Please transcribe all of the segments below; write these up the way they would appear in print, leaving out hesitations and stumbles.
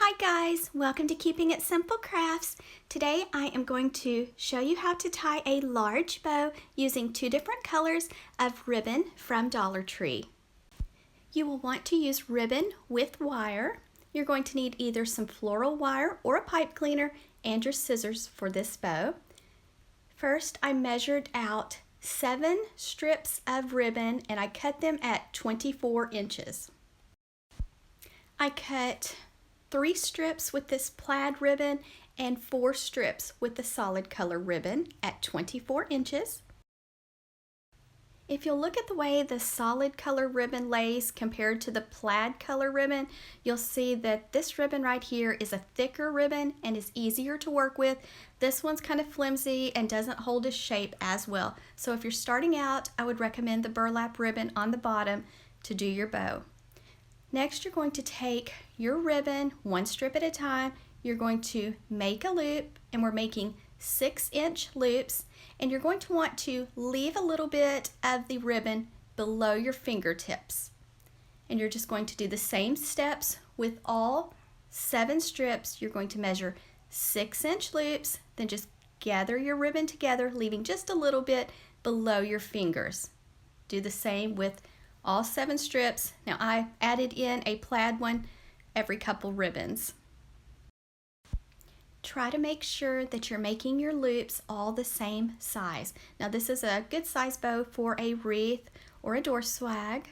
Hi guys, welcome to Keeping It Simple Crafts. Today I am going to show you how to tie a large bow using two different colors of ribbon from Dollar Tree. You will want to use ribbon with wire. You're going to need either some floral wire or a pipe cleaner and your scissors for this bow. First, I measured out 7 strips of ribbon and I cut them at 24 inches. I cut 3 strips with this plaid ribbon and 4 strips with the solid color ribbon at 24 inches. If you'll look at the way the solid color ribbon lays compared to the plaid color ribbon, you'll see that this ribbon right here is a thicker ribbon and is easier to work with. This one's kind of flimsy and doesn't hold its shape as well. So if you're starting out, I would recommend the burlap ribbon on the bottom to do your bow. Next, you're going to take your ribbon one strip at a time. You're going to make a loop, and we're making 6-inch loops, and you're going to want to leave a little bit of the ribbon below your fingertips. And you're just going to do the same steps with all 7 strips. You're going to measure 6-inch loops, then just gather your ribbon together, leaving just a little bit below your fingers. Do the same with all 7 strips. Now I added in a plaid one every couple ribbons. Try to make sure that you're making your loops all the same size. Now this is a good size bow for a wreath or a door swag.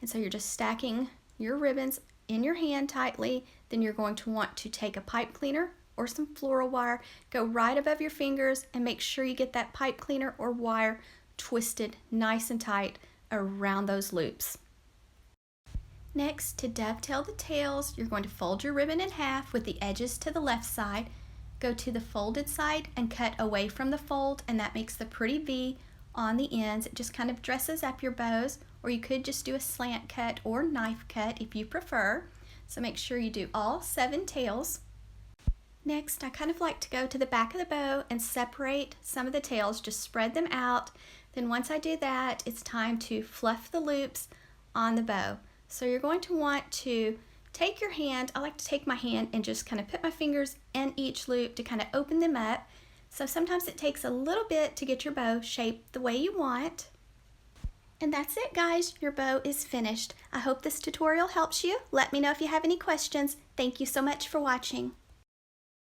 And so you're just stacking your ribbons in your hand tightly. Then you're going to want to take a pipe cleaner or some floral wire, go right above your fingers and make sure you get that pipe cleaner or wire twisted nice and tight around those loops. Next, to dovetail the tails, you're going to fold your ribbon in half with the edges to the left side, go to the folded side and cut away from the fold, and that makes the pretty V on the ends. It just kind of dresses up your bows, or you could just do a slant cut or knife cut if you prefer. So make sure you do all 7 tails. Next, I kind of like to go to the back of the bow and separate some of the tails, just spread them out. Then once I do that, it's time to fluff the loops on the bow. So you're going to want to take your hand, I like to take my hand and just kind of put my fingers in each loop to kind of open them up. So sometimes it takes a little bit to get your bow shaped the way you want. And that's it guys, your bow is finished. I hope this tutorial helps you. Let me know if you have any questions. Thank you so much for watching.